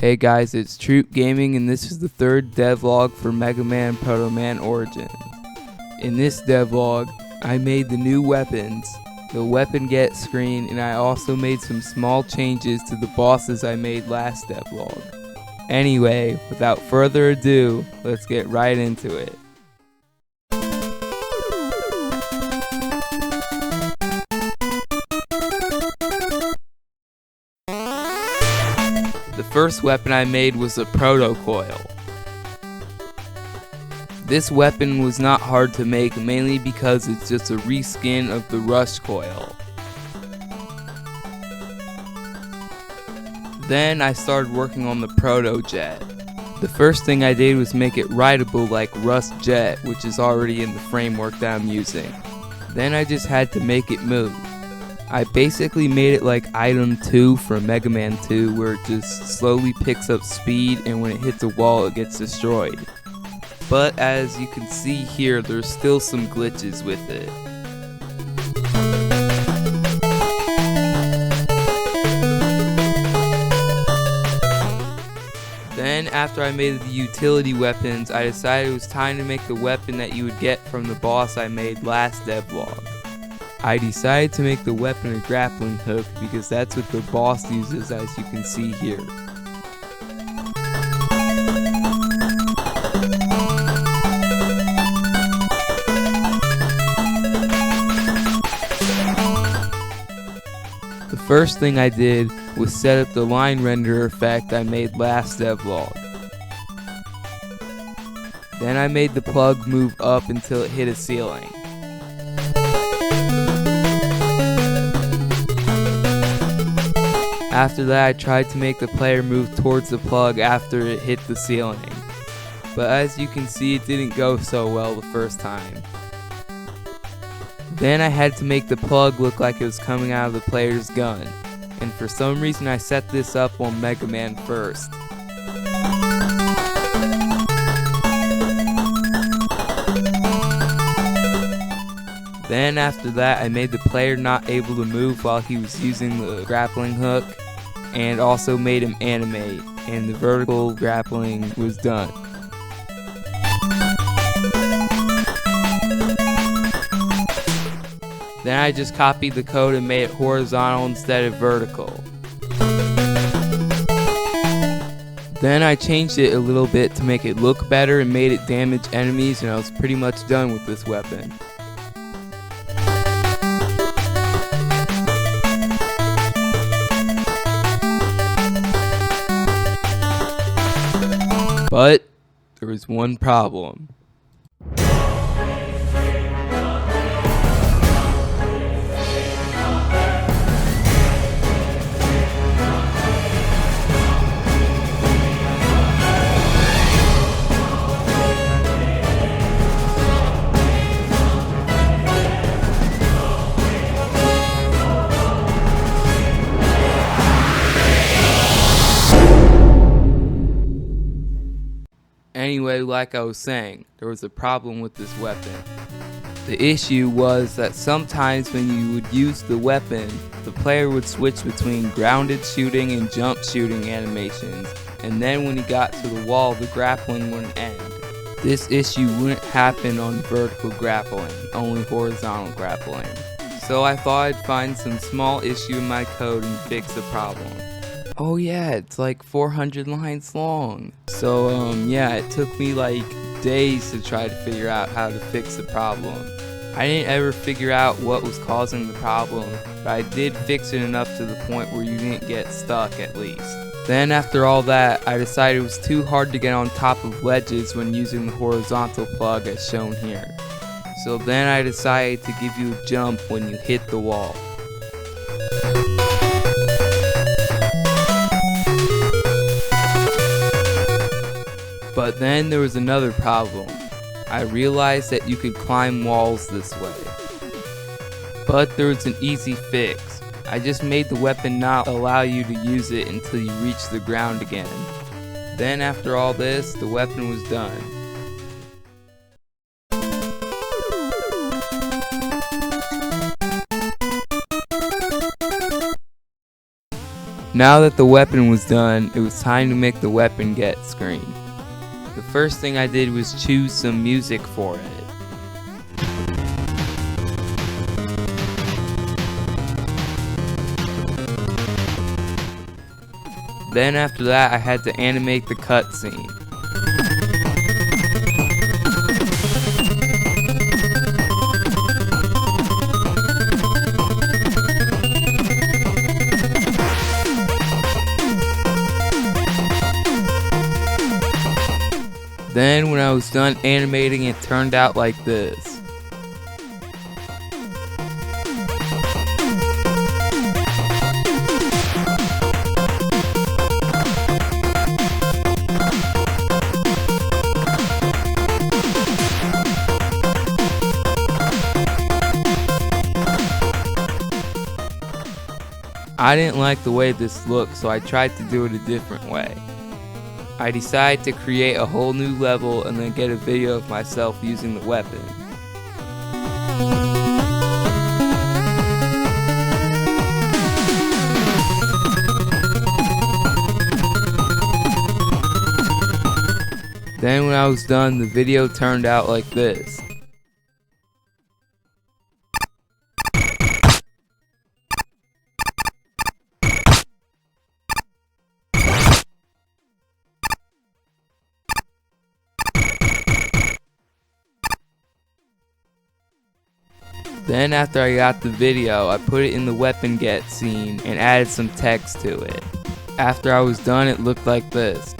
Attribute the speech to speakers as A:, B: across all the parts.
A: Hey guys, it's Troop Gaming and this is the third devlog for Mega Man Proto Man Origins. In this devlog, I made the new weapons, the weapon get screen, and I also made some small changes to the bosses I made last devlog. Anyway, without further ado, let's get right into it. The first weapon I made was a Proto Coil. This weapon was not hard to make, mainly because it's just a reskin of the Rush Coil. Then I started working on the Proto Jet. The first thing I did was make it rideable like Rust Jet, which is already in the framework that I'm using. Then I just had to make it move. I basically made it like item 2 from Mega Man 2, where it just slowly picks up speed and when it hits a wall it gets destroyed. But as you can see here, there's still some glitches with it. Then after I made the utility weapons, I decided it was time to make the weapon that you would get from the boss I made last devlog. I decided to make the weapon a grappling hook because that's what the boss uses, as you can see here. The first thing I did was set up the line render effect I made last devlog. Then I made the plug move up until it hit a ceiling. After that, I tried to make the player move towards the plug after it hit the ceiling. But as you can see, it didn't go so well the first time. Then I had to make the plug look like it was coming out of the player's gun. And for some reason I set this up on Mega Man first. Then after that, I made the player not able to move while he was using the grappling hook, and also made him animate, and the vertical grappling was done. Then I just copied the code and made it horizontal instead of vertical. Then I changed it a little bit to make it look better and made it damage enemies, and I was pretty much done with this weapon. But there was one problem. Anyway, like I was saying, there was a problem with this weapon. The issue was that sometimes when you would use the weapon, the player would switch between grounded shooting and jump shooting animations, and then when he got to the wall, the grappling wouldn't end. This issue wouldn't happen on vertical grappling, only horizontal grappling. So I thought I'd find some small issue in my code and fix the problem. Oh yeah, it's like 400 lines long. So yeah, it took me like days to try to figure out how to fix the problem. I didn't ever figure out what was causing the problem, but I did fix it enough to the point where you didn't get stuck at least. Then after all that, I decided it was too hard to get on top of ledges when using the horizontal plug as shown here. So then I decided to give you a jump when you hit the wall. But then there was another problem. I realized that you could climb walls this way. But there was an easy fix. I just made the weapon not allow you to use it until you reach the ground again. Then after all this, the weapon was done. Now that the weapon was done, it was time to make the weapon get screen. The first thing I did was choose some music for it. Then after that, I had to animate the cutscene. Then when I was done animating, it turned out like this. I didn't like the way this looked, so I tried to do it a different way. I decided to create a whole new level and then get a video of myself using the weapon. Then when I was done, the video turned out like this. Then after I got the video, I put it in the weapon get scene and added some text to it. After I was done, it looked like this.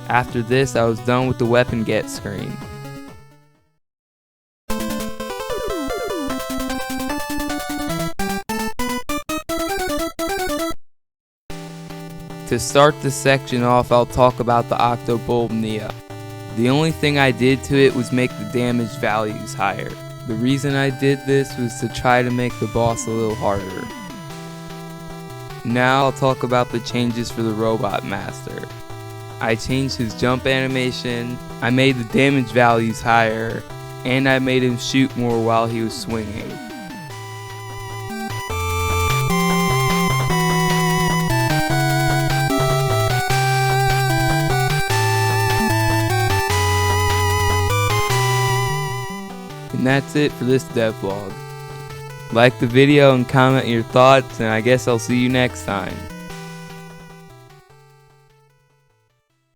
A: After this, I was done with the weapon get screen. To start this section off, I'll talk about the Octobulb Neo. The only thing I did to it was make the damage values higher. The reason I did this was to try to make the boss a little harder. Now I'll talk about the changes for the Robot Master. I changed his jump animation, I made the damage values higher, and I made him shoot more while he was swinging. And that's it for this devlog. Like the video and comment your thoughts, and I guess I'll see you next time.